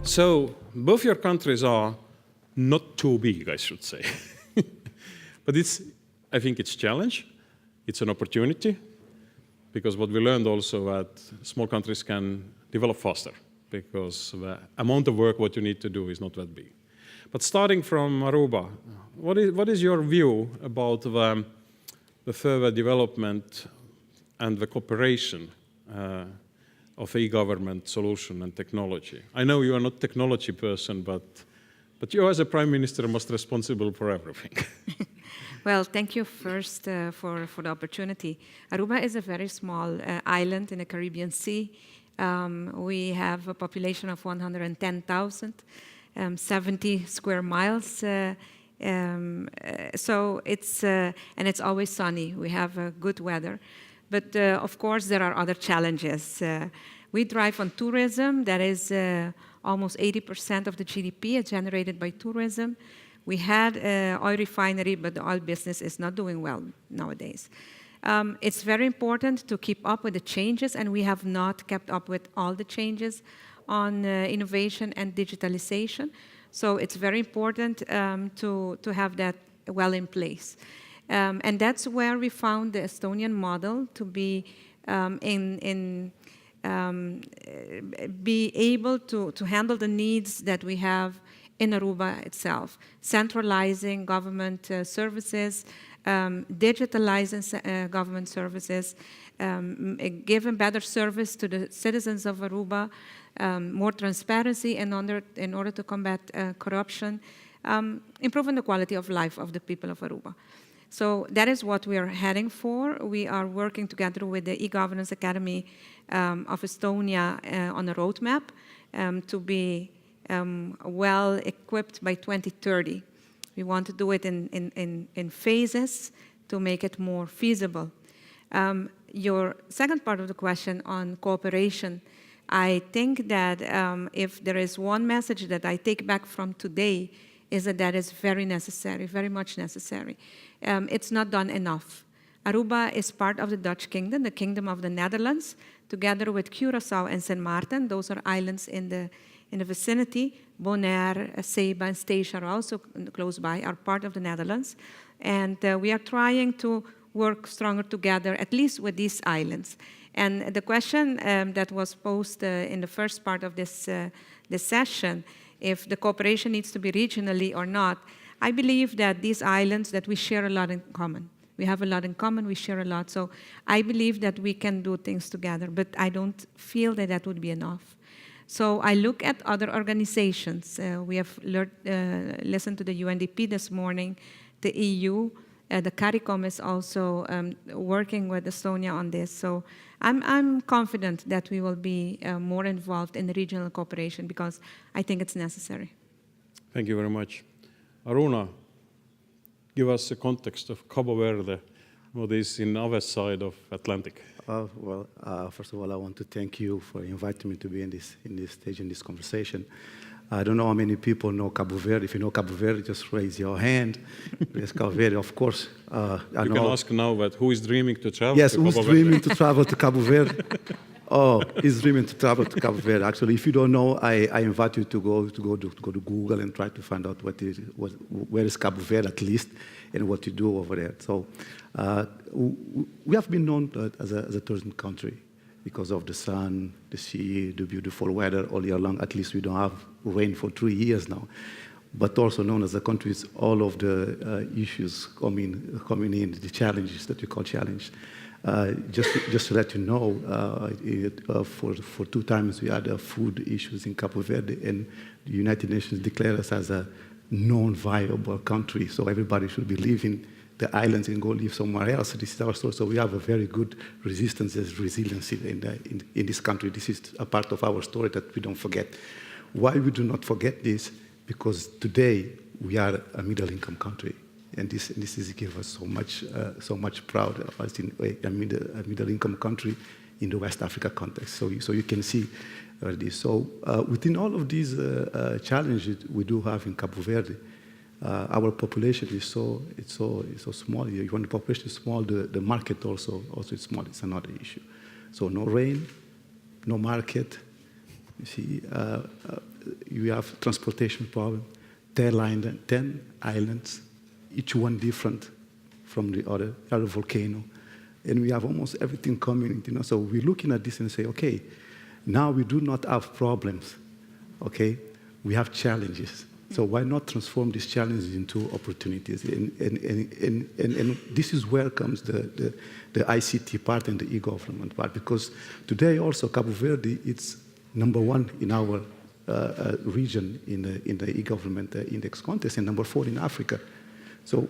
So both your countries are not too big, I should say. But I think it's a challenge. It's an opportunity, because what we learned also that small countries can develop faster, because the amount of work what you need to do is not that big. But starting from Aruba, what is your view about the further development and the cooperation of e-government solution and technology? I know you are not a technology person, but you as a Prime Minister must be responsible for everything. Well, thank you first for the opportunity. Aruba is a very small island in the Caribbean Sea. We have a population of 110,000, 70 square miles. So and it's always sunny. We have good weather. But of course, there are other challenges. We drive on tourism. That is almost 80% of the GDP is generated by tourism. We had an oil refinery, but the oil business is not doing well nowadays. It's very important to keep up with the changes, and we have not kept up with all the changes on innovation and digitalization. So it's very important to have that well in place. And that's where we found the Estonian model to be be able to handle the needs that we have in Aruba itself, centralizing government services, digitalizing government services, giving better service to the citizens of Aruba, more transparency in order to combat corruption, improving the quality of life of the people of Aruba. So that is what we are heading for. We are working together with the e-Governance Academy of Estonia on a roadmap to be well equipped by 2030. We want to do it in phases to make it more feasible. Your second part of the question on cooperation, I think that if there is one message that I take back from today, is that is very necessary, very much necessary. It's not done enough. Aruba is part of the Dutch kingdom, the Kingdom of the Netherlands, together with Curaçao and Sint Maarten. Those are islands in the vicinity. Bonaire, Ceiba, and Statia are also close by, are part of the Netherlands. And we are trying to work stronger together, at least with these islands. And the question that was posed in the first part of this session, if the cooperation needs to be regionally or not, I believe that these islands, that we share a lot in common. We have a lot in common, we share a lot. So I believe that we can do things together, but I don't feel that that would be enough. So I look at other organizations. We have listened to the UNDP this morning, the EU, the CARICOM is also working with Estonia on this. So I'm confident that we will be more involved in the regional cooperation because I think it's necessary. Thank you very much. Aruna, give us a context of Cabo Verde, what is in the other side of Atlantic. First of all, I want to thank you for inviting me to be in this stage, in this conversation. I don't know how many people know Cabo Verde. If you know Cabo Verde, just raise your hand. Yes, Cabo Verde, of course. You can ask now, but who is dreaming to travel to Cabo Verde? Yes, who's dreaming to travel to Cabo Verde? Oh, he's dreaming to travel to Cabo Verde. Actually, if you don't know, I invite you to go to Google and try to find out where is Cabo Verde at least, and what you do over there. So we have been known as a tourism country because of the sun, the sea, the beautiful weather all year long. At least we don't have rain for 3 years now. But also known as a country with all of the issues coming in, the challenges that we call challenge. Just to let you know, for 2 times we had food issues in Cabo Verde, and the United Nations declared us as a non-viable country, so everybody should be leaving the islands and go live somewhere else. This is our story. So we have a very good resistance and resiliency in this country. This is a part of our story that we don't forget. Why we do not forget this? Because today we are a middle-income country. And this gives us so much proud of us in a middle-income country in the West Africa context. So you can see this. So within all of these challenges we do have in Cabo Verde, our population is so small. When the population is small, the market also is small. It's another issue. So no rain, no market. You see, you have transportation problem, 10 islands, each one different from the other. You have a volcano, and we have almost everything coming. You know, so we're looking at this and say, okay, now we do not have problems. Okay, we have challenges. So why not transform these challenges into opportunities? And this is where comes the ICT part and the e-government part, because today also Cabo Verde, it's #1 in our region in the e-government index contest, and #4 in Africa. So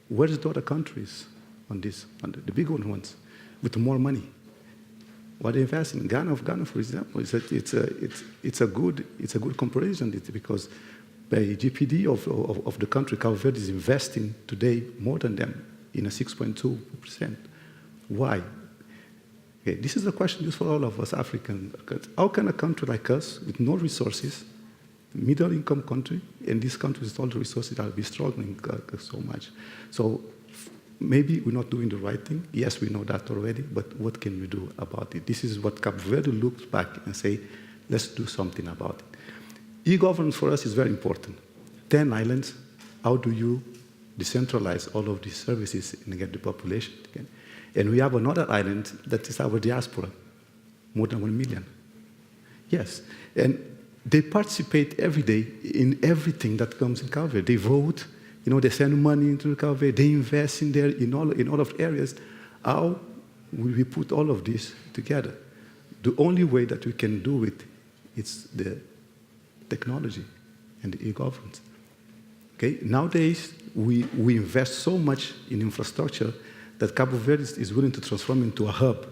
where's the other countries on this, on the big ones, with more money? What they invest in Ghana, for example, it's a good comparison. It's because by GPD of the country, Cabo Verde is investing today more than them in a 6.2%. Why? Okay, this is a question just for all of us African. How can a country like us, with no resources, middle-income country, and this country with all the resources that will be struggling so much? So maybe we're not doing the right thing. Yes, we know that already, but what can we do about it? This is what Cabo Verde looks back and say, let's do something about it. E-governance for us is very important. 10 islands, how do you decentralize all of these services and get the population again? And we have another island that is our diaspora, more than 1 million. Yes, and they participate every day in everything that comes in Cabo Verde. They vote, you know, they send money into Cabo Verde, they invest in there in all of the areas. How will we put all of this together? The only way that we can do it is the technology and the e-governance. Okay? Nowadays, we invest so much in infrastructure that Cabo Verde is willing to transform into a hub.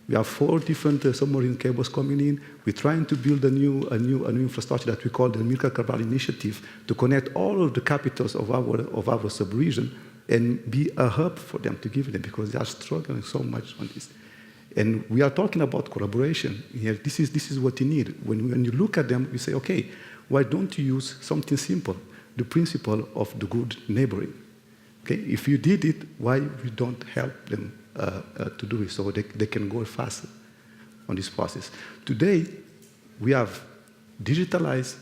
We have 4 different submarine cables coming in. We're trying to build a new infrastructure that we call the Milka Cabral Initiative to connect all of the capitals of our sub-region and be a hub for them, to give them, because they are struggling so much on this. And we are talking about collaboration here. This is what you need. When you look at them, you say, okay, why don't you use something simple, the principle of the good neighboring? Okay, if you did it, why we don't help them to do it so they can go faster on this process? Today, we have digitalized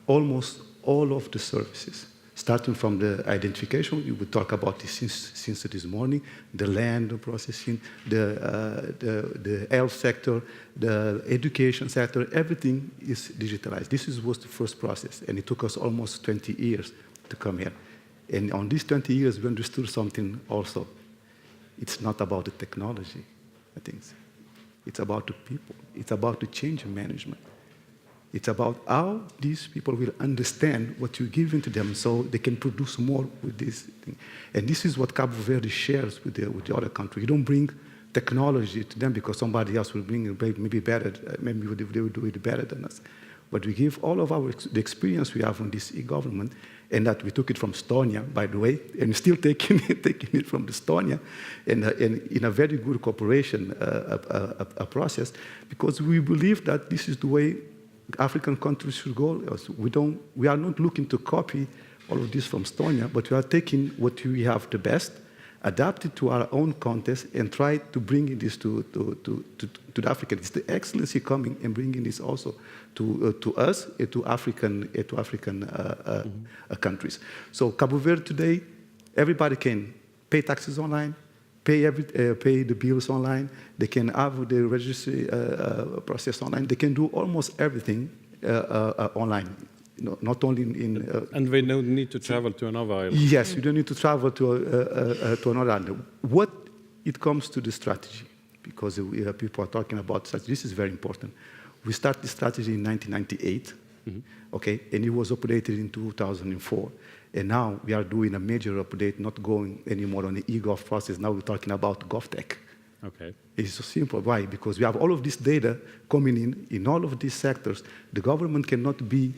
almost all of the services, starting from the identification. We will talk about this since this morning, the land processing, the health sector, the education sector, everything is digitalized. This was the first process, and it took us almost 20 years to come here. And on these 20 years, we understood something also. It's not about the technology, I think. It's about the people. It's about the change in management. It's about how these people will understand what you're giving to them so they can produce more with this thing. And this is what Cabo Verde shares with the other country. You don't bring technology to them because somebody else will bring it maybe better, maybe they will do it better than us. But we give all of the experience we have on this e-government, and that we took it from Estonia, by the way, and still taking it from Estonia, and in a very good cooperation process, because we believe that this is the way African countries should go. We are not looking to copy all of this from Estonia, but we are taking what we have the best, adapt it to our own context, and try to bring this to the African. It's the excellency coming and bringing this also to us, to African countries. So Cabo Verde today, everybody can pay taxes online, pay the bills online. They can have the registry process online. They can do almost everything online. Not only in... and we don't need to travel to another island. Yes, we don't need to travel to another island. What it comes to the strategy, because people are talking about strategy, this is very important. We started the strategy in 1998, okay, and it was updated in 2004. And now we are doing a major update, not going anymore on the e-gov process. Now we're talking about GovTech. Okay. It's so simple. Why? Because we have all of this data coming in all of these sectors. The government cannot be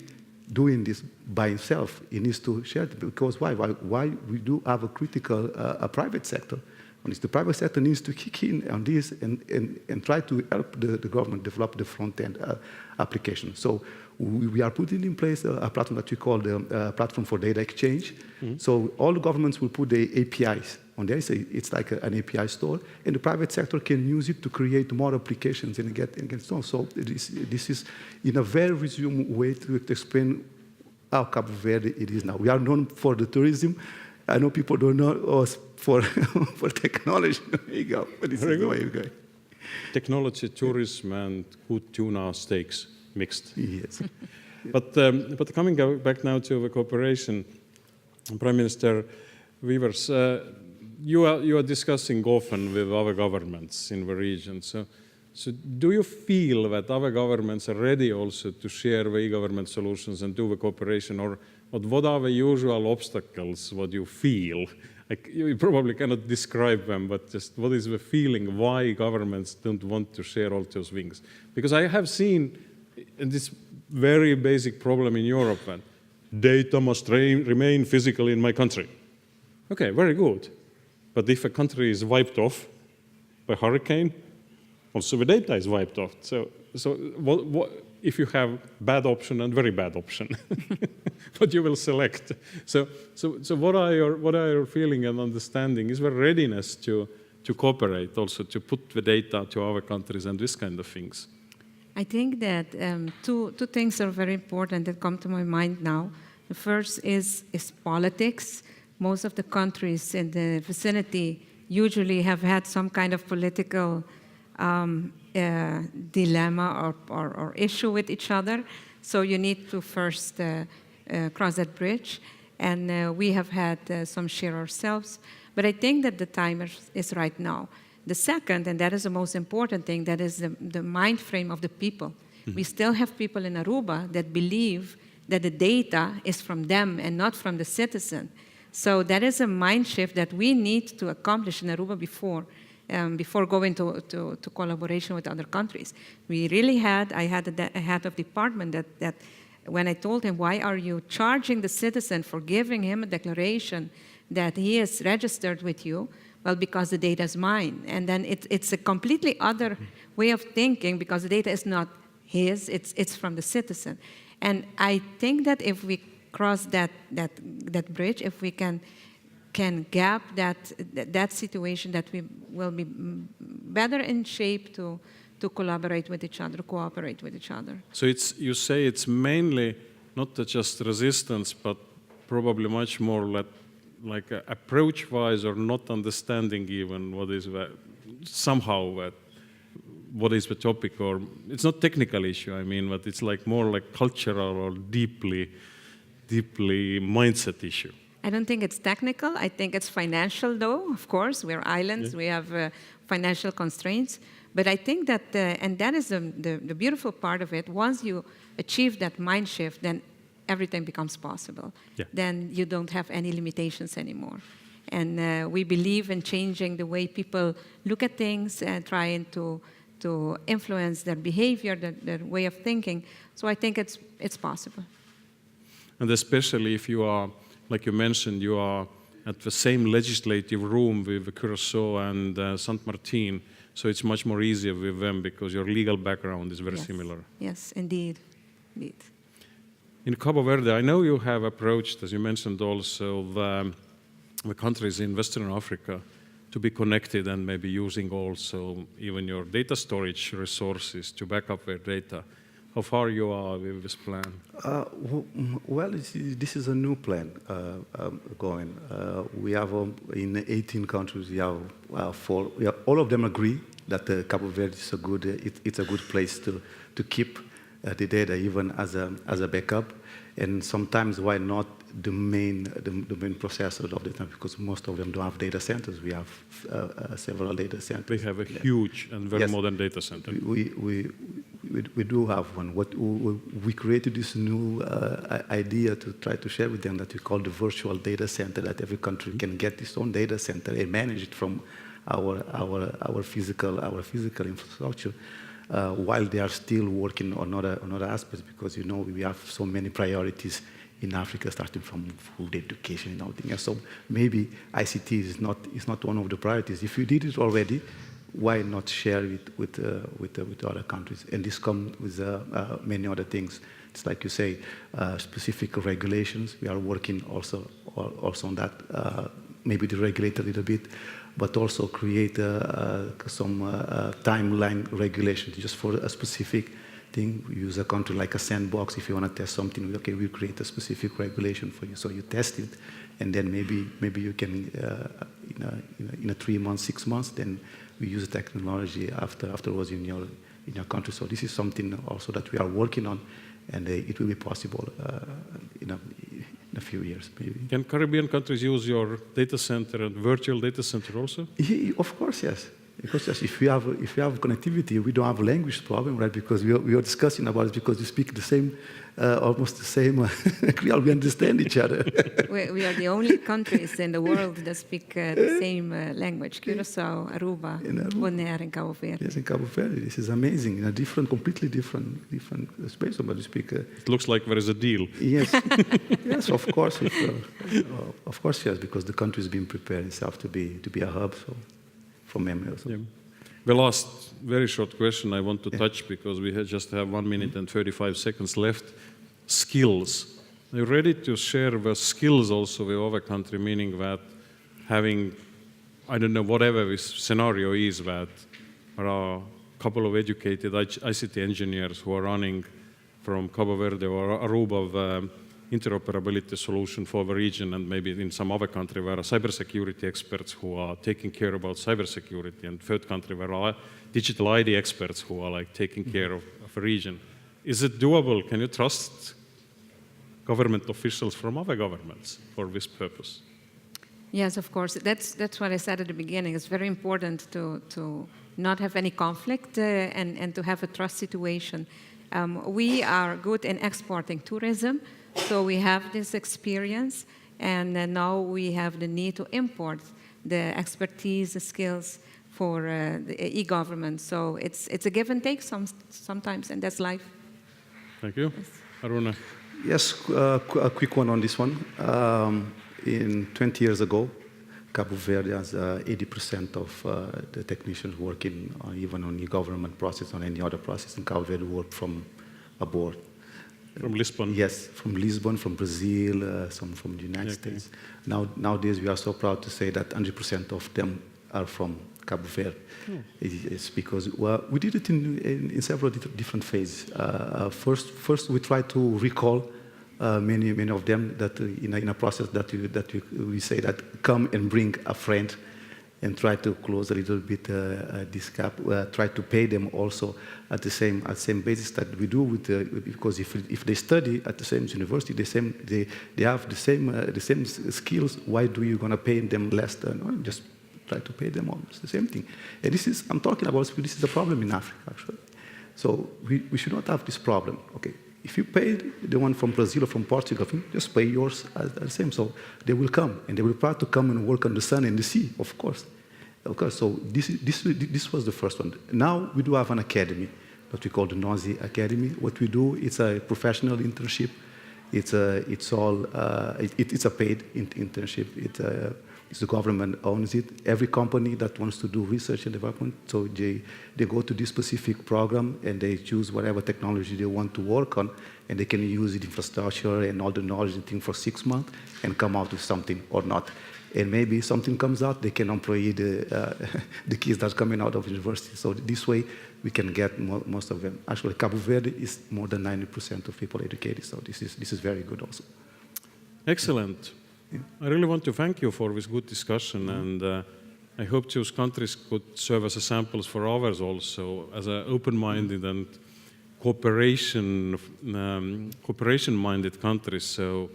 doing this by itself. It needs to share it. Because why? Why we do have a critical private sector. And the private sector needs to kick in on this and try to help the government develop the front-end application. So we are putting in place a platform that we call the Platform for Data Exchange. So all the governments will put the APIs on there. It's like an API store, and the private sector can use it to create more applications and get so. So this is in a very resume way to explain how Cabo Verde it is now. We are known for the tourism. I know people don't know us for for technology. There you go. But this is the way you go. Technology, tourism, and good tuna steaks mixed. Yes. But coming back now to the cooperation, Prime Minister Weavers, you are discussing often with other governments in the region. So do you feel that other governments are ready also to share the e-government solutions and do the cooperation, or what are the usual obstacles, what you feel? Like, you probably cannot describe them, but just what is the feeling why governments don't want to share all those things? Because I have seen this very basic problem in Europe, that data must remain physical in my country. Okay, very good. But if a country is wiped off by hurricane, also the data is wiped off. So what if you have bad option and very bad option, what you will select? So what are your feeling and understanding? Is there readiness to cooperate also, to put the data to other countries and this kind of things? I think that two things are very important that come to my mind now. The first is politics. Most of the countries in the vicinity usually have had some kind of political dilemma or issue with each other. So you need to first cross that bridge. And we have had some share ourselves. But I think that the time is right now. The second, and that is the most important thing, that is the mind frame of the people. Mm-hmm. We still have people in Aruba that believe that the data is from them and not from the citizen. So that is a mind shift that we need to accomplish in Aruba before going to collaboration with other countries. I had a head of department that when I told him, why are you charging the citizen for giving him a declaration that he is registered with you? Well, because the data is mine. And then it's a completely other way of thinking, because the data is not his, it's from the citizen. And I think that if we cross that bridge, if we can gap that situation, that we will be better in shape to collaborate with each other, cooperate with each other. So you say it's mainly not just resistance, but probably much more like approach-wise, or not understanding even what is what is the topic, or it's not technical issue, I mean, but it's like more like cultural or deeply mindset issue. I don't think it's technical. I think it's financial, though. Of course, we're islands. Yeah. We have financial constraints. But I think that, and that is the beautiful part of it, once you achieve that mind shift, then everything becomes possible. Yeah. Then you don't have any limitations anymore. And we believe in changing the way people look at things and trying to influence their behavior, their way of thinking. So I think it's possible. And especially if you are, like you mentioned, you are at the same legislative room with Curacao and Saint Martin, so it's much more easier with them because your legal background is very similar. Yes, indeed. In Cabo Verde, I know you have approached, as you mentioned also, the countries in Western Africa to be connected and maybe using also even your data storage resources to back up their data. How far you are with this plan? Well, this is a new plan going. We have in 18 countries. We have all of them agree that Cabo Verde is it's a good place to keep the data even as a backup. And sometimes why not the main processors of the time, because most of them don't have data centers. We have several data centers. They have a huge and very modern data center. We do have one. We created this new idea to try to share with them that we call the virtual data center, that every country can get its own data center and manage it from our physical infrastructure. While they are still working on other aspects, because we have so many priorities in Africa, starting from food, education, and everything else. So maybe ICT is not one of the priorities. If you did it already, why not share it with other countries? And this comes with many other things. It's like you say, specific regulations. We are working also on that. maybe deregulate a little bit, but also create some timeline regulation just for a specific thing. We use a country like a sandbox. If you want to test something, okay, we'll create a specific regulation for you. So you test it, and then maybe you can, in a 3 months, 6 months, then we use technology afterwards in your country. So this is something also that we are working on, and it will be possible in a few years, maybe. Can Caribbean countries use your data center and virtual data center also? Of course, yes. Because yes, if we have connectivity, we don't have a language problem, right? Because we are discussing about it because we speak the same, almost the same. We understand each other. We are the only countries in the world that speak the same language: Curacao, Aruba, Bonaire, and Cabo Verde. Yes, in Cabo Verde, this is amazing. In a completely different space. But we speak. It looks like there is a deal. Yes, yes, of course. Of course, yes, because the country has been prepared itself to be a hub. So. For memory also. Yeah. The last very short question I want to touch, because we just have 1 minute and 35 seconds left. Skills. Are you ready to share the skills also with other country, meaning that having, I don't know, whatever this scenario is, that there are a couple of educated ICT engineers who are running from Cabo Verde or Aruba the interoperability solution for the region, and maybe in some other country where are cybersecurity experts who are taking care about cybersecurity, and third country where are digital ID experts who are like taking care of a region. Is it doable? Can you trust government officials from other governments for this purpose? Yes, of course. That's what I said at the beginning. It's very important to not have any conflict and to have a trust situation. We are good in exporting tourism, so we have this experience, and now we have the need to import the expertise, the skills for the e-government. So it's a give and take sometimes, and that's life. Thank you. Yes. Aruna. Yes, a quick one on this one. In 20 years ago, Cabo Verde has 80% of the technicians working even on e-government process, on any other process in Cabo Verde work from abroad. From Lisbon? Yes, from Lisbon, from Brazil, some from the United States. Nowadays, we are so proud to say that 100% of them are from Cabo Verde. It's because we did it in several different phases. First, we try to recall many of them that in a process that we say that come and bring a friend, and try to close a little bit this gap. Try to pay them also at the same basis that we do with because if they study at the same university, they have the same skills. Why do you gonna pay them less than just try to pay them almost the same thing? And I'm talking about this is a problem in Africa actually. So we should not have this problem. Okay. If you pay the one from Brazil or from Portugal, just pay yours the same. So they will come, and they will try to come and work on the sun and the sea, of course. Okay, so this was the first one. Now we do have an academy, what we call the NOSi Academy. What we do, it's a professional internship. It's a paid internship. The government owns it. Every company that wants to do research and development, so they go to this specific program and they choose whatever technology they want to work on, and they can use the infrastructure and all the knowledge and thing for 6 months and come out with something or not. And maybe something comes out, they can employ the kids that are coming out of university. So this way, we can get most of them. Actually, Cabo Verde is more than 90% of people educated, so this is very good also. Excellent. Yeah. I really want to thank you for this good discussion, and I hope those countries could serve as examples for others also, as an open-minded and cooperation-minded countries. So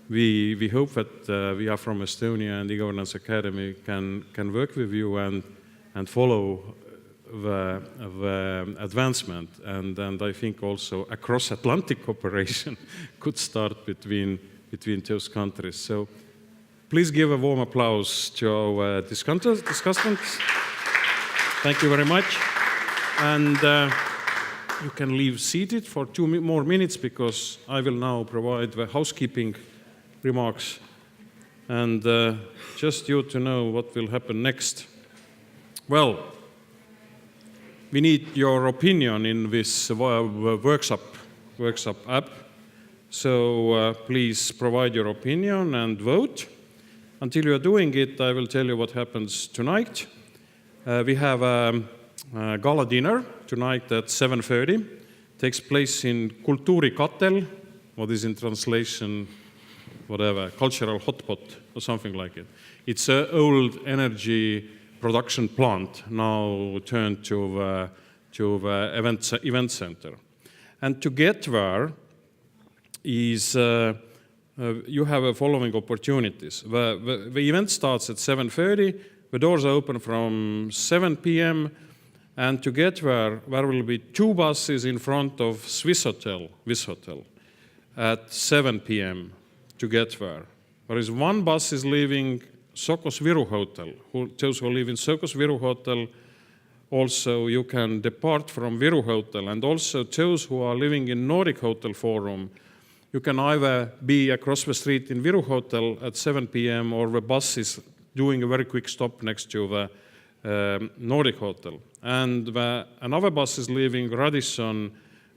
we hope that we are from Estonia and e-Governance Academy can work with you and follow the advancement, and I think also across-Atlantic cooperation could start between those countries. So please give a warm applause to our discussants. Thank you very much. And you can leave seated for 2 more minutes, because I will now provide the housekeeping remarks. And just you to know what will happen next. Well, we need your opinion in this workshop app. So please provide your opinion and vote. until you are doing it, I will tell you what happens tonight. We have a gala dinner tonight at 7:30. Takes place in Kultuurikatel, what is in translation, whatever, cultural hotpot or something like it. It's an old energy production plant now turned to event center. And to get there is you have the following opportunities. The event starts at 7:30. The doors are open from 7 p.m. And to get there will be 2 buses in front of Swiss Hotel at 7 p.m. to get there. There is 1 bus is leaving Sokos Viru Hotel. Those who live in Sokos Viru Hotel, also you can depart from Viru Hotel. And also those who are living in Nordic Hotel Forum, you can either be across the street in Viru Hotel at 7 p.m. or the bus is doing a very quick stop next to the Nordic Hotel. And another bus is leaving Radisson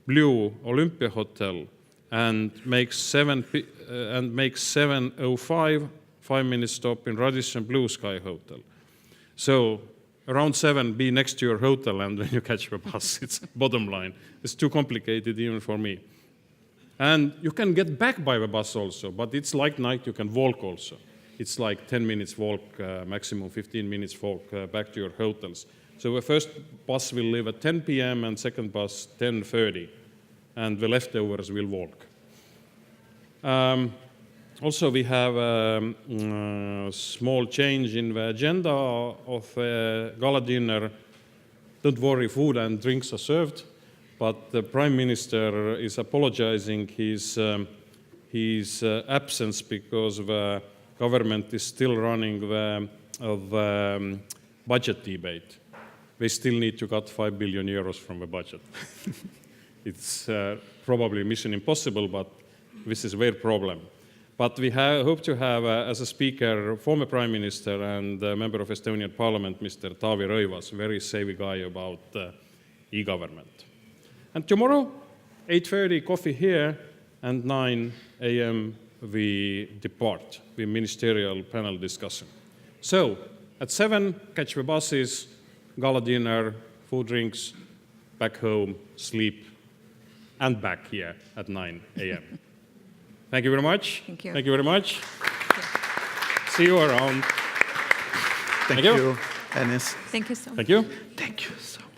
Blue Olympia Hotel and makes 7:05, 5-minute stop in Radisson Blue Sky Hotel. So around 7, be next to your hotel, and when you catch the bus, it's bottom line. It's too complicated even for me. And you can get back by the bus also, but it's like night, you can walk also. It's like 10 minutes walk, maximum 15 minutes walk back to your hotels. So the first bus will leave at 10 p.m. and second bus 10:30, and the leftovers will walk. Also, we have a small change in the agenda of gala dinner. Don't worry, food and drinks are served, but the Prime Minister is apologizing his absence because the government is still running the budget debate. They still need to cut 5 billion euros from the budget. It's probably mission impossible, but this is their problem. But we hope to have, as a speaker, former Prime Minister and member of Estonian Parliament, Mr. Taavi Rõivas, very savvy guy about e-government. And tomorrow, 8:30, coffee here, and 9 a.m. we depart, the ministerial panel discussion. So, at 7, catch the buses, gala dinner, food, drinks, back home, sleep, and back here at 9 a.m. Thank you very much. Thank you. Thank you very much. See you around. Thank you, Ennis. Thank you so much. Thank you. Thank you so much.